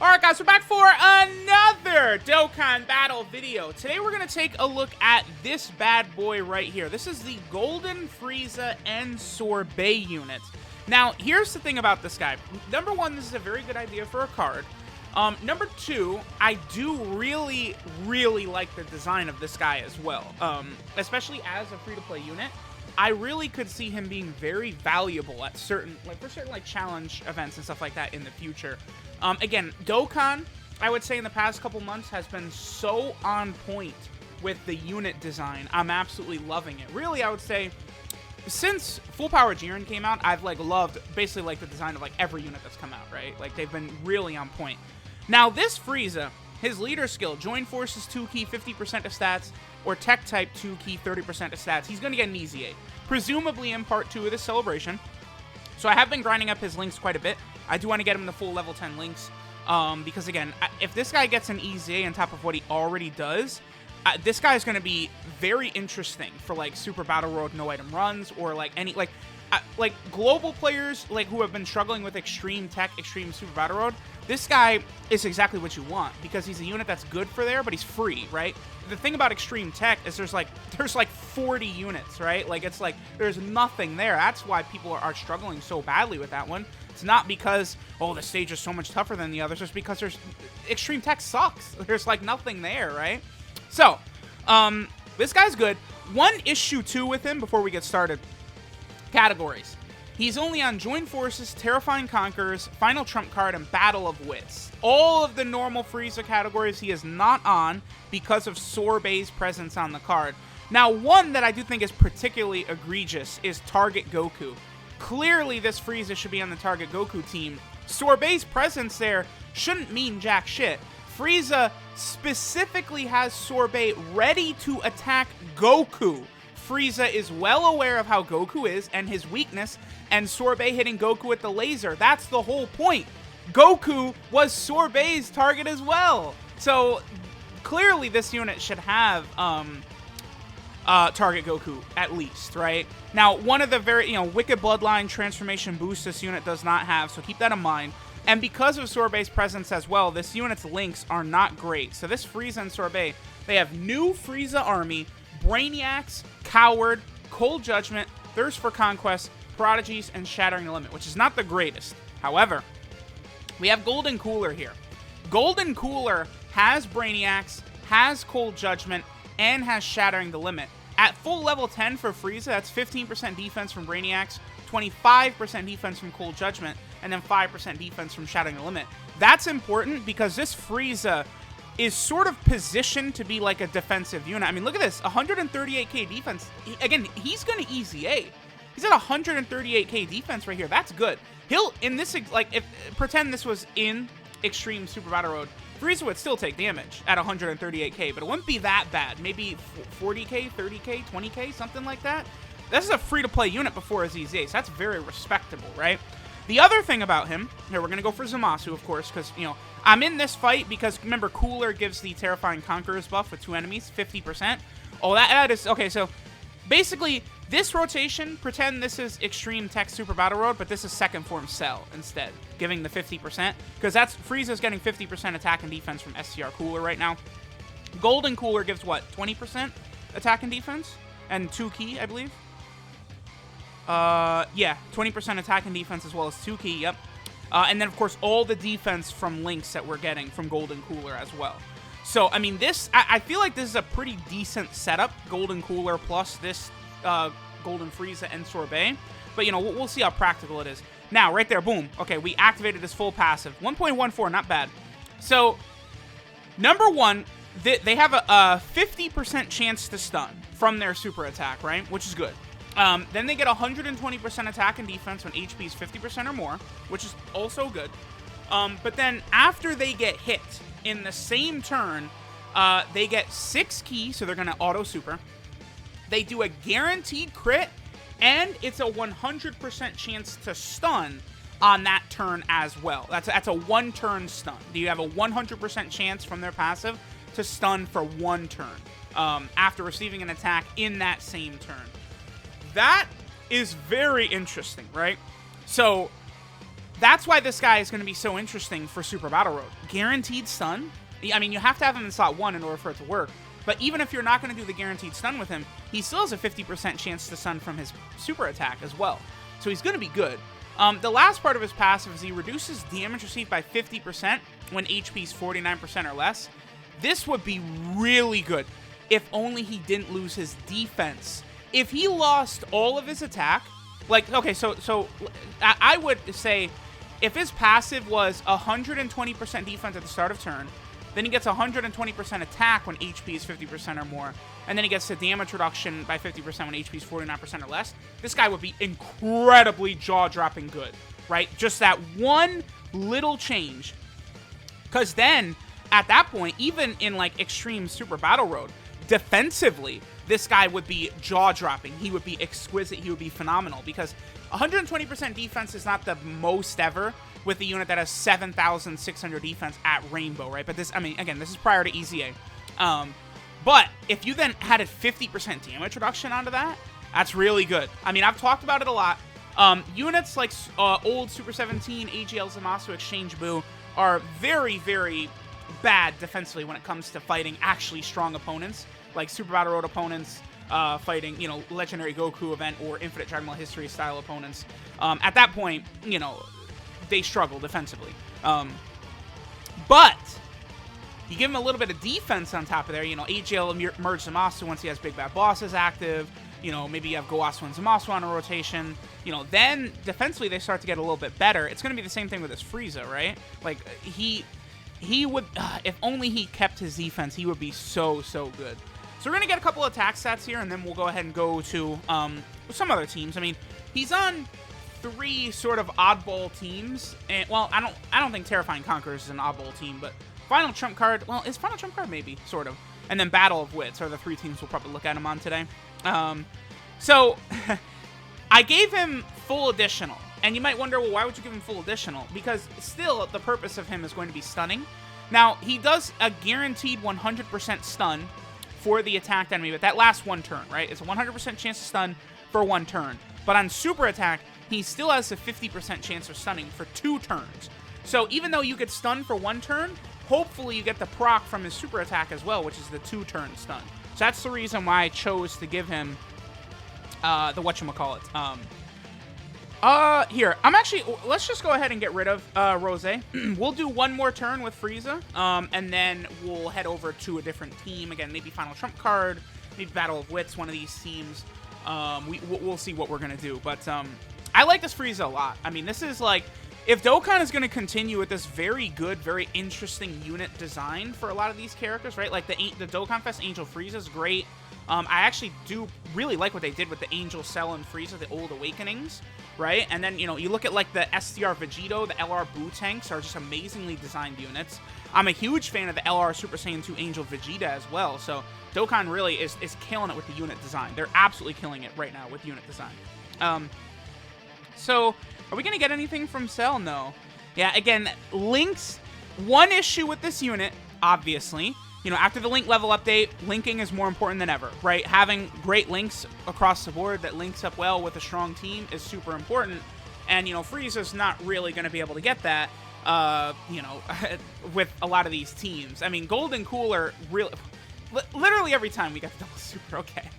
Alright guys, we're back for another Dokkan battle video. Today we're going to take a look at this bad boy right here. This is the Golden Frieza and Sorbet unit. Now, here's the thing about this guy. Number one, this is a very good idea for a card. Number two, I do really like the design of this guy as well. Especially as a free-to-play unit. I really could see him being very valuable at certain challenge events and stuff like that in the future. Again, Dokkan, I would say in the past couple months has been so on point with the unit design. I'm absolutely loving it. Really, I would say since Full Power Jiren came out, I've loved basically the design of every unit that's come out, right? They've been really on point. Now this Frieza, his leader skill, Join Forces 2 key 50% of stats, or Tech Type 2 key 30% of stats. He's going to get an EZA, presumably in part 2 of this celebration. So I have been grinding up his links quite a bit. I do want to get him the full level 10 links, because again, if this guy gets an EZA on top of what he already does, this guy is going to be very interesting for Super Battle Road no item runs, or any global players who have been struggling with extreme tech, extreme Super Battle Road. This guy is exactly what you want, because he's a unit that's good for there, but he's free, right? The thing about extreme tech is there's 40 units, right? There's nothing there. That's why people are struggling so badly with that one. It's not because, oh, the stage is so much tougher than the others. It's because extreme tech sucks. There's nothing there, right? So, this guy's good. One issue too with him before we get started. Categories. He's only on Join Forces, Terrifying Conquerors, Final Trump Card, and Battle of Wits. All of the normal Frieza categories he is not on because of Sorbet's presence on the card. Now, one that I do think is particularly egregious is Target Goku. Clearly, this Frieza should be on the Target Goku team. Sorbet's presence there shouldn't mean jack shit. Frieza specifically has Sorbet ready to attack Goku. Frieza is well aware of how Goku is and his weakness, and Sorbet hitting Goku with the laser. That's the whole point. Goku was Sorbet's target as well. So, clearly this unit should have Target Goku, at least, right? Now, one of the very, Wicked Bloodline transformation boost this unit does not have, so keep that in mind. And because of Sorbet's presence as well, this unit's links are not great. So this Frieza and Sorbet, they have new Frieza army, Brainiacs, Coward, Cold Judgment, Thirst for Conquest, Prodigies, and Shattering the Limit, which is not the greatest. However, we have Golden Cooler here. Golden Cooler has Brainiacs, has Cold Judgment, and has Shattering the Limit. At full level 10 for Frieza, that's 15% defense from Brainiacs, 25% defense from Cold Judgment, and then 5% defense from Shattering the Limit. That's important because this Frieza is sort of positioned to be a defensive unit. I mean, look at this, 138k defense. Again, he's going to EZA. He's at 138k defense right here. That's good. He'll, in this, pretend this was in Extreme Super Battle Road, Frieza would still take damage at 138k, but it wouldn't be that bad. Maybe 40k, 30k, 20k, something like that. This is a free-to-play unit before his EZA, so that's very respectable, right? The other thing about him, here, we're going to go for Zamasu, of course, because, I'm in this fight because, remember, Cooler gives the Terrifying Conquerors buff with 2 enemies, 50%. Oh, that is, okay, so, basically, this rotation, pretend this is Extreme Tech Super Battle Road, but this is Second Form Cell instead, giving the 50%, because that's, Frieza's getting 50% attack and defense from SCR Cooler right now. Golden Cooler gives, what, 20% attack and defense? And 2 key, I believe? Yeah, 20% attack and defense as well as 2 key, yep. And then, of course, all the defense from links that we're getting from Golden Cooler as well. So, I mean, this, I feel like this is a pretty decent setup, Golden Cooler plus this Golden Frieza and Sorbet. But, we'll see how practical it is. Now, right there, boom. Okay, we activated this full passive. 1.14, not bad. So, number one, they have a 50% chance to stun from their super attack, right? Which is good. Then they get 120% attack and defense when HP is 50% or more, which is also good. But then after they get hit in the same turn, they get 6 key, so they're going to auto super. They do a guaranteed crit, and it's a 100% chance to stun on that turn as well. That's a 1-turn stun. You have a 100% chance from their passive to stun for 1 turn after receiving an attack in that same turn. That is very interesting, right? So that's why this guy is going to be so interesting for Super Battle Road. Guaranteed stun. I mean, you have to have him in slot 1 in order for it to work. But even if you're not going to do the guaranteed stun with him, he still has a 50% chance to stun from his super attack as well. So he's going to be good. The last part of his passive is he reduces damage received by 50% when HP is 49% or less. This would be really good if only he didn't lose his defense. If he lost all of his attack, like, okay, so I would say if his passive was 120% defense at the start of turn, then he gets 120% attack when HP is 50% or more, and then he gets the damage reduction by 50% when HP is 49% or less, this guy would be incredibly jaw-dropping good, right? Just that one little change. Because then, at that point, even in, like, Extreme Super Battle Road, defensively, this guy would be jaw-dropping. He would be exquisite. He would be phenomenal. Because 120% defense is not the most ever with a unit that has 7,600 defense at Rainbow, right? But this, I mean, again, this is prior to EZA. But if you then added 50% damage reduction onto that, that's really good. I mean, I've talked about it a lot. Units like old Super 17, AGL Zamasu, Exchange Boo are very, very bad defensively when it comes to fighting actually strong opponents, like Super Battle Road opponents, fighting, you know, Legendary Goku event or Infinite Dragon Ball History style opponents. At that point, you know, they struggle defensively. But you give him a little bit of defense on top of there, you know, AGL merge Zamasu once he has Big Bad Bosses active, you know, maybe you have Gowasu and Zamasu on a rotation, you know, then defensively they start to get a little bit better. It's going to be the same thing with this Frieza, right? Like, he would, if only he kept his defense, he would be so, so good. So we're going to get a couple attack stats here, and then we'll go ahead and go to some other teams. I mean, he's on 3 sort of oddball teams, and, well, I don't think Terrifying Conquerors is an oddball team, but Final Trump Card, well, is Final Trump Card? Maybe, sort of. And then Battle of Wits are the 3 teams we'll probably look at him on today. So, I gave him full additional. And you might wonder, well, why would you give him full additional? Because still, the purpose of him is going to be stunning. Now, he does a guaranteed 100% stun for the attacked enemy, but that lasts 1 turn, right? It's a 100% chance to stun for 1 turn. But on super attack, he still has a 50% chance of stunning for 2 turns. So even though you get stunned for 1 turn, hopefully you get the proc from his super attack as well, which is the 2-turn stun. So that's the reason why I chose to give him the whatchamacallit. Here, let's just go ahead and get rid of Rose. We'll do 1 more turn with Frieza, and then we'll head over to a different team. Again, maybe Final Trump Card, maybe Battle of Wits, one of these teams. We'll see what we're going to do. But I like this Frieza a lot. I mean, this is like, if Dokkan is going to continue with this very good, very interesting unit design for a lot of these characters, right? Like the Dokkan Fest Angel Frieza is great. I actually do really like what they did with the Angel Cell and Frieza, the Old Awakenings, right? And then, you know, you look at like the SDR Vegito, the LR Buu tanks are just amazingly designed units. I'm a huge fan of the LR Super Saiyan 2 Angel Vegeta as well. So Dokkan really is killing it with the unit design. They're absolutely killing it right now with unit design. So are we going to get anything from Cell? No. Yeah, again, links, one issue with this unit, obviously. You know, after the link level update, linking is more important than ever, right? Having great links across the board that links up well with a strong team is super important. And, you know, Frieza's not really going to be able to get that, you know, with a lot of these teams. I mean, Golden Cooler, really, literally every time we get the double super, okay.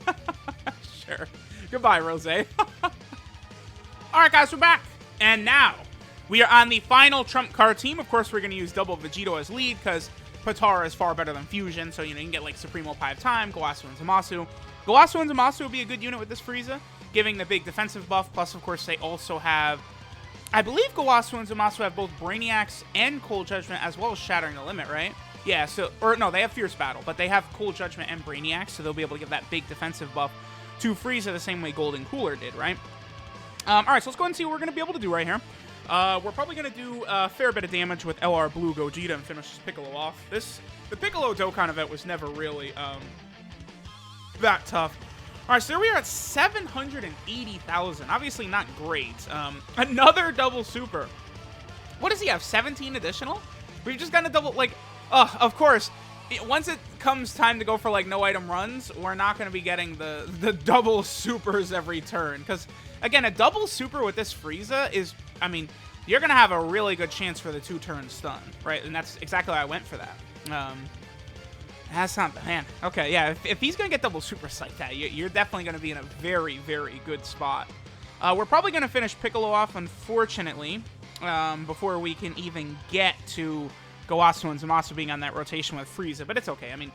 Sure. Goodbye, Rose. Alright, guys, we're back. And now, we are on the final Trump Card team. Of course, we're going to use Double Vegito as lead, because Potara is far better than Fusion, so, you know, you can get, like, Supremo Pi of Time, Gowasu and Zamasu. Gowasu and Zamasu would be a good unit with this Frieza, giving the big defensive buff, plus, of course, they also have, I believe Gowasu and Zamasu have both Brainiacs and Cold Judgment, as well as Shattering the Limit, right? Yeah, so, or no, they have Fierce Battle, but they have Cold Judgment and Brainiacs, so they'll be able to give that big defensive buff to Frieza the same way Golden Cooler did, right? Alright, so let's go ahead and see what we're going to be able to do right here. We're probably going to do a fair bit of damage with LR Blue Gogeta and finish this Piccolo off. The Piccolo Dokkan event was never really that tough. Alright, so there we are at 780,000. Obviously not great. Another double super. What does he have, 17 additional? We've just gotten a double, like, of course, once it comes time to go for, like, no item runs, we're not going to be getting the double supers every turn. Because, again, a double super with this Frieza is, I mean, you're going to have a really good chance for the 2-turn stun, right? And that's exactly why I went for that. That's not, man. Okay, yeah, if he's going to get double super like that, you're definitely going to be in a very, very good spot. We're probably going to finish Piccolo off, unfortunately, before we can even get to Gowasu and Zamasu being on that rotation with Frieza, but it's okay. I mean,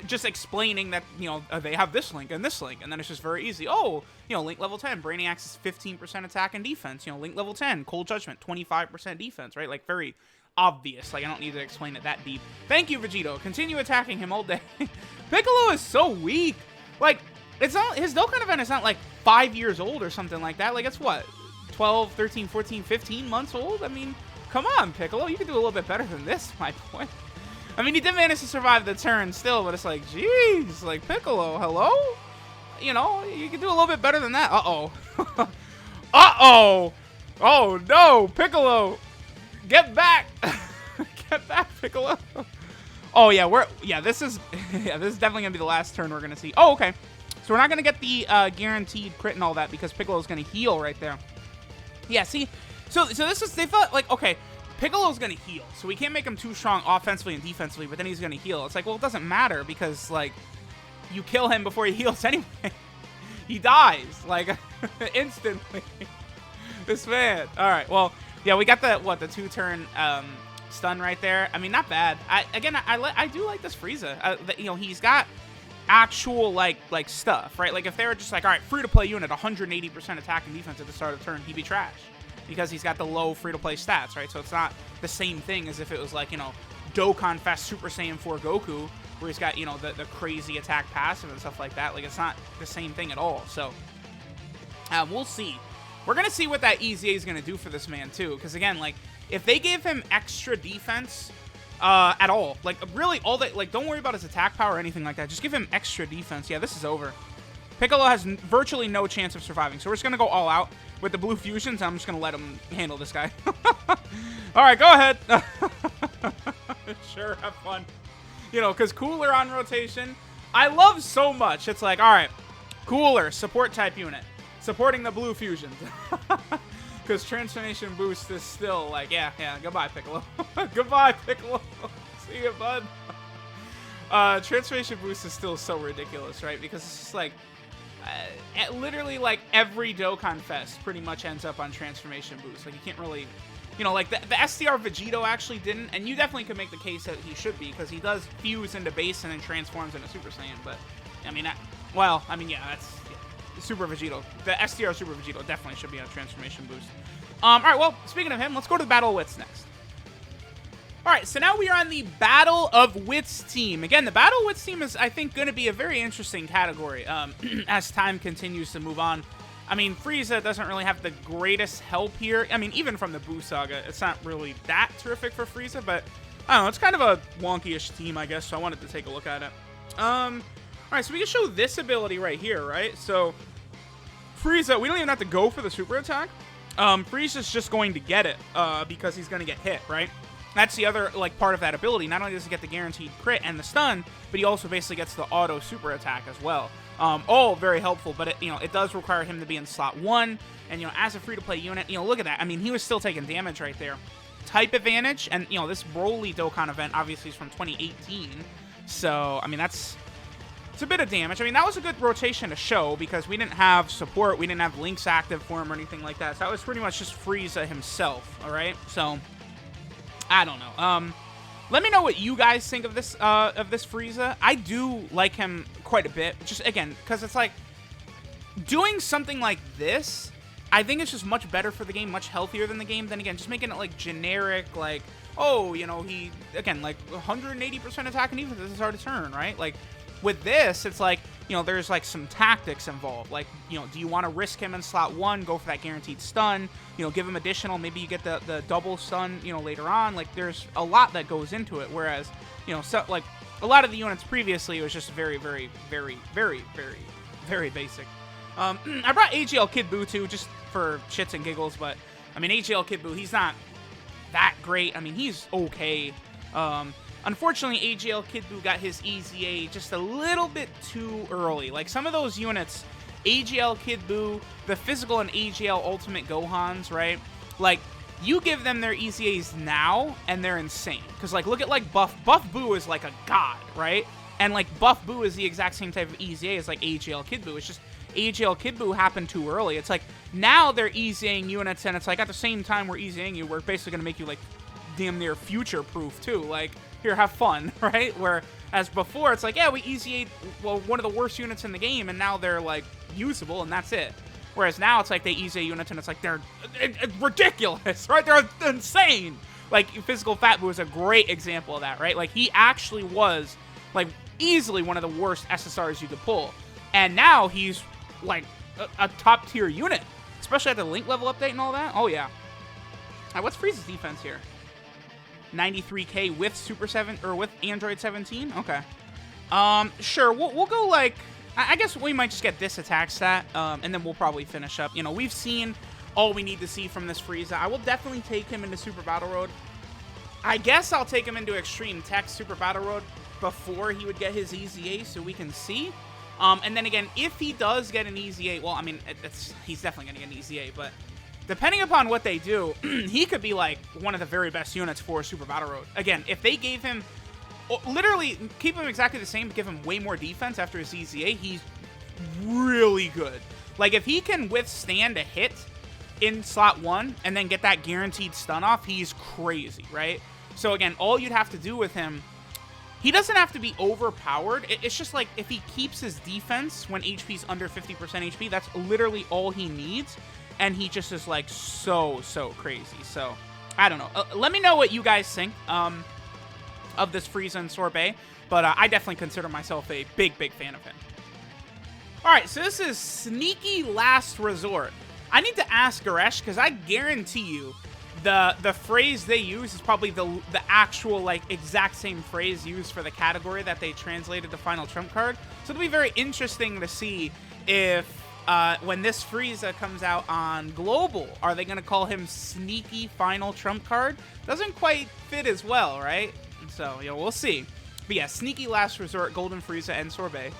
just explaining that, you know, they have this Link and this Link, and then it's just very easy. Oh, you know, Link level 10, Brainiacs is 15% attack and defense. You know, Link level 10, Cold Judgment, 25% defense, right? Like, very obvious. Like, I don't need to explain it that deep. Thank you, Vegito. Continue attacking him all day. Piccolo is so weak. Like, it's not, his Dokkan event is not, like, 5 years old or something like that. Like, it's what, 12, 13, 14, 15 months old? I mean, come on, Piccolo. You can do a little bit better than this, my point. I mean, he did manage to survive the turn still, but it's like, jeez, like, Piccolo, hello? You know, you can do a little bit better than that. Uh-oh. Uh-oh! Oh, no, Piccolo! Get back! Get back, Piccolo! Oh, yeah, this is definitely gonna be the last turn we're gonna see. Oh, okay. So we're not gonna get the guaranteed crit and all that because Piccolo's gonna heal right there. Yeah, see? So this is, they thought, like, okay, Piccolo's gonna heal, so we can't make him too strong offensively and defensively, but then he's gonna heal. It's like, well, it doesn't matter because, like, you kill him before he heals anyway. He dies, like, instantly. This man. All right, well, yeah, we got the 2-turn stun right there. I mean, not bad. I do like this Frieza. You know, he's got actual, like stuff, right? Like, if they were just like, all right, free-to-play unit, 180% attack and defense at the start of the turn, he'd be trash. Because he's got the low free-to-play stats, right? So it's not the same thing as if it was like, you know, Dokkan Fast Super Saiyan 4 Goku, where he's got, you know, the crazy attack passive and stuff like that. Like, it's not the same thing at all. So, we'll see. We're going to see what that EZA is going to do for this man, too. Because, again, like, if they gave him extra defense at all, like, really, all that, like, don't worry about his attack power or anything like that. Just give him extra defense. Yeah, this is over. Piccolo has virtually no chance of surviving. So we're just going to go all out with the blue fusions. I'm just going to let him handle this guy. All right, go ahead. Sure, have fun. You know, because Cooler on rotation, I love so much. It's like, all right, Cooler, support type unit. Supporting the blue fusions. Because transformation boost is still like, yeah, goodbye, Piccolo. Goodbye, Piccolo. See you, bud. Transformation boost is still so ridiculous, right? Because it's just like, literally, like, every Dokkan Fest pretty much ends up on transformation boost. Like, you can't really, you know, like, the SDR Vegito actually didn't, and you definitely could make the case that he should be, because he does fuse into base and then transforms into Super Saiyan, but, I mean, well, I mean, yeah, that's Super Vegito. The SDR Super Vegito definitely should be on transformation boost. All right, well, speaking of him, let's go to the Battle of Wits next. All right, so now we are on the Battle of Wits team. Again, the Battle of Wits team is, I think, going to be a very interesting category as time continues to move on. I mean, Frieza doesn't really have the greatest help here. I mean, even from the Buu Saga, it's not really that terrific for Frieza, but I don't know. It's kind of a wonky-ish team, I guess, so I wanted to take a look at it. All right, so we can show this ability right here, right? So Frieza, we don't even have to go for the super attack. Frieza's just going to get it because he's going to get hit, right? That's the other, like, part of that ability. Not only does he get the guaranteed crit and the stun, but he also basically gets the auto super attack as well. All very helpful, but it, you know, it does require him to be in slot 1. And, you know, as a free-to-play unit, you know, look at that. I mean, he was still taking damage right there. Type advantage, and, you know, this Broly Dokkan event obviously is from 2018. So, I mean, it's a bit of damage. I mean, that was a good rotation to show because we didn't have support. We didn't have Links active for him or anything like that. So that was pretty much just Frieza himself, all right? So I don't know. Let me know what you guys think of this Frieza. I do like him quite a bit. Just, again, because it's like, doing something like this, I think it's just much better for the game, much healthier than the game. Then again, just making it, like, generic, like, oh, you know, he, again, like, 180% attack and defense, this is hard to turn, right? Like, with this, it's like, you know, there's, like, some tactics involved. Like, you know, do you want to risk him in slot 1, go for that guaranteed stun, you know, give him additional, maybe you get the double stun, you know, later on. Like, there's a lot that goes into it, whereas, you know, so, like, a lot of the units previously, it was just very, very, very, very, very, very basic. I brought AGL Kid Buu, too, just for shits and giggles, but, I mean, AGL Kid Buu, he's not that great. I mean, he's okay. Unfortunately, AGL Kid Buu got his EZA just a little bit too early. Like, some of those units, AGL Kid Buu, the physical and AGL Ultimate Gohans, right? Like, You give them their EZAs now, and they're insane. Because, like, look at, like, Buff Boo is, like, a god, right? And, like, Buff Boo is the exact same type of EZA as, like, AGL Kid Boo. It's just AGL Kid Boo happened too early. It's like, now they're EZAing units, and it's like, at the same time we're EZAing you, we're basically going to make you, like, damn near future-proof, too. Like, here, have fun, right? Whereas before, it's like, yeah, we EZA'd, well, one of the worst units in the game, and now they're, like, usable, and that's it. Whereas now it's like they EZA units and it's like they're ridiculous, right? They're insane. Like Physical Fat Boo is a great example of that, right? Like he actually was like easily one of the worst SSRs you could pull. And now he's like a top tier unit, especially at the link level update and all that. Oh yeah. All right, what's Frieza's defense here? 93k with Super 7 or with Android 17? Okay. Sure, we'll go like, I guess we might just get this attack stat, and then we'll probably finish up. You know, we've seen all we need to see from this Frieza. I will definitely take him into Super Battle Road. I guess I'll take him into Extreme Tech Super Battle Road before he would get his EZA so we can see. And then again, if he does get an EZA, well, I mean, he's definitely going to get an EZA, but depending upon what they do, he could be like one of the very best units for Super Battle Road. Again, if they gave him... literally, keep him exactly the same, but give him way more defense after his EZA, he's really good. Like, if he can withstand a hit in slot 1 and then get that guaranteed stun off, he's crazy, right? So, again, all you'd have to do with him, he doesn't have to be overpowered. It's just like, if he keeps his defense when HP's under 50% HP, that's literally all he needs, and he just is, like, so crazy. So, I don't know. Let me know what you guys think. Of this Frieza and Sorbet, but I definitely consider myself a big fan of him. Alright, so this is Sneaky Last Resort. I need to ask Goresh, because I guarantee you the phrase they use is probably the actual, like, exact same phrase used for the category that they translated to Final Trump Card. So it'll be very interesting to see if, when this Frieza comes out on Global, are they going to call him Sneaky Final Trump Card? Doesn't quite fit as well, right? So, you know, we'll see. But yeah, Sneaky Last Resort, Golden Frieza, and Sorbet.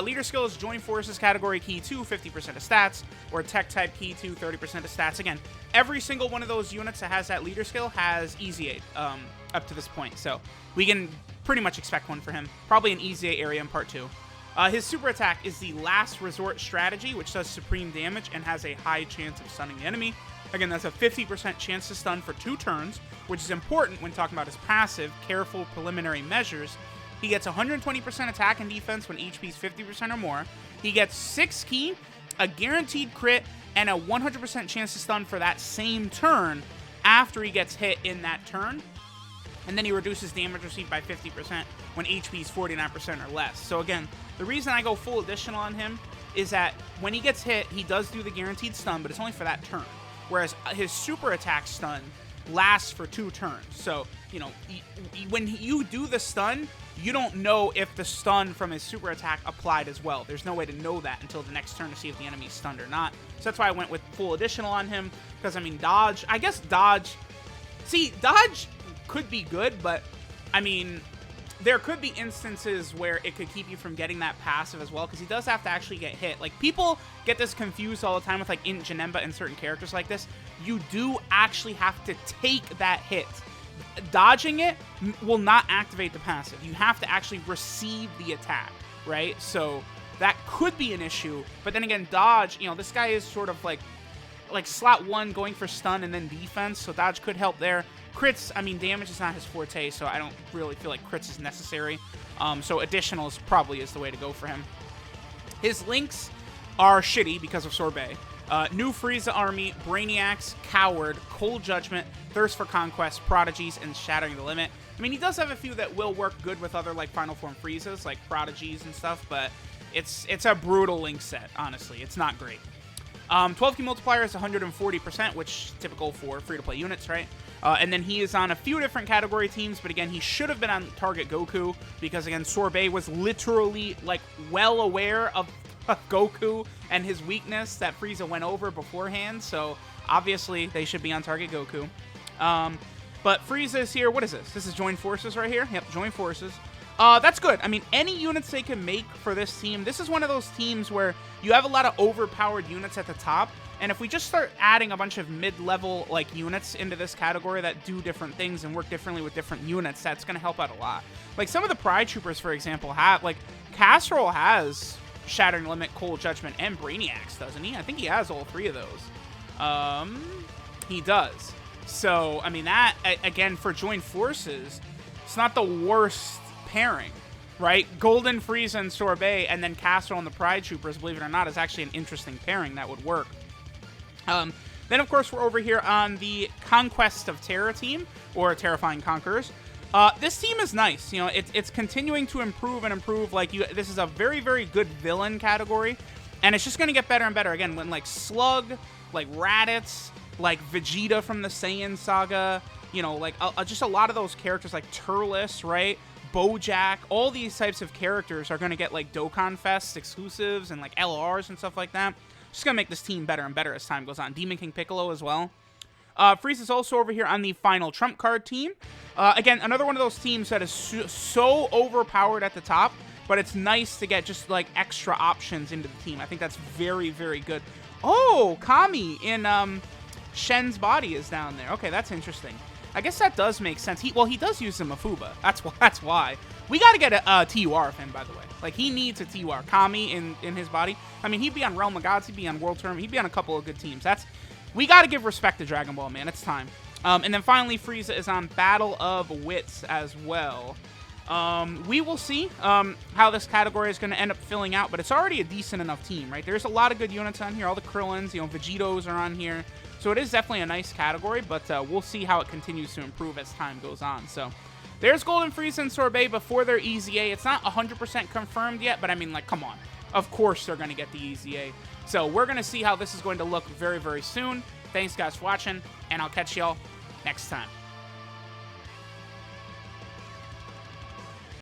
Leader skill is Join Forces category key 2, 50% of stats, or Tech type key 2, 30% of stats. Again, every single one of those units that has that leader skill has EZA up to this point. So we can pretty much expect one for him. Probably an EZA area in part 2. His super attack is the Last Resort strategy, which does supreme damage and has a high chance of stunning the enemy. Again, that's a 50% chance to stun for 2 turns, which is important when talking about his passive, Careful Preliminary Measures. He gets 120% attack and defense when HP is 50% or more. He gets 6 ki, a guaranteed crit, and a 100% chance to stun for that same turn after he gets hit in that turn. And then he reduces damage received by 50% when HP is 49% or less. So again, the reason I go full additional on him is that when he gets hit, he does do the guaranteed stun, but it's only for that turn. Whereas his super attack stun lasts for 2 turns. So, you know, when you do the stun, you don't know if the stun from his super attack applied as well. There's no way to know that until the next turn to see if the enemy's stunned or not. So that's why I went with full additional on him. Because, I mean, dodge... I guess dodge... See, dodge could be good, but, I mean... There could be instances where it could keep you from getting that passive as well, because he does have to actually get hit. Like, people get this confused all the time with, like, Int Janemba and certain characters like this. You do actually have to take that hit. Dodging it will not activate the passive. You have to actually receive the attack, right? So that could be an issue. But then again, dodge, you know, this guy is sort of like slot 1 going for stun and then defense, so dodge could help there. Crits, I mean, damage is not his forte, so I don't really feel like crits is necessary. So additionals probably is the way to go for him. His links are shitty because of Sorbet. New Frieza Army, Brainiacs, Coward, Cold Judgment, Thirst for Conquest, Prodigies, and Shattering the Limit. I mean, he does have a few that will work good with other, like, Final Form Friezas, like Prodigies and stuff, but it's a brutal link set, honestly. It's not great. 12 key multiplier is 140%, which is typical for free-to-play units, right? And then he is on a few different category teams, but again, he should have been on Target Goku, because again, Sorbet was literally, like, well aware of Goku and his weakness that Frieza went over beforehand, so obviously they should be on Target Goku. But Frieza is here. What is this? This is Join Forces right here. Yep, Join Forces. That's good. I mean, any units they can make for this team, this is one of those teams where you have a lot of overpowered units at the top, and if we just start adding a bunch of mid-level, like, units into this category that do different things and work differently with different units, that's going to help out a lot. Like, some of the Pride Troopers, for example, have, like, Casserole has Shattering Limit, Cold Judgment, and Brainiacs, doesn't he? I think he has all 3 of those. He does. So, I mean, that, again, for Joint Forces, it's not the worst pairing, right? Golden, Frieza, and Sorbet, and then Casserole and the Pride Troopers, believe it or not, is actually an interesting pairing that would work. Then, of course, we're over here on the Conquest of Terror team, or Terrifying Conquerors. This team is nice. You know, it's continuing to improve and improve. Like, this is a very, very good villain category, and it's just going to get better and better. Again, when, like, Slug, like, Raditz, like, Vegeta from the Saiyan Saga, you know, like, just a lot of those characters, like Turles, right? Bojack, all these types of characters are going to get, like, Dokkan Fest exclusives and, like, LRs and stuff like that. Just going to make this team better and better as time goes on. Demon King Piccolo as well. Frieza's also over here on the Final Trump Card team. Again, another one of those teams that is so overpowered at the top, but it's nice to get just, like, extra options into the team. I think that's very, very good. Oh, Kami in Shen's body is down there. Okay, that's interesting. I guess that does make sense. He does use the Mafuba. That's why. We got to get a TUR of him, by the way. Like, he needs a TUR. Kami in his body. I mean, he'd be on Realm of Gods. He'd be on World Tournament. He'd be on a couple of good teams. We got to give respect to Dragon Ball, man. It's time. And then finally, Frieza is on Battle of Wits as well. We will see how this category is going to end up filling out, but it's already a decent enough team, right? There's a lot of good units on here. All the Krillins, you know, Vegetos are on here. So it is definitely a nice category, but we'll see how it continues to improve as time goes on. So there's Golden, Frieza, and Sorbet before their EZA. It's not 100% confirmed yet, but I mean, like, come on. Of course they're going to get the EZA. So we're going to see how this is going to look very, very soon. Thanks, guys, for watching, and I'll catch y'all next time.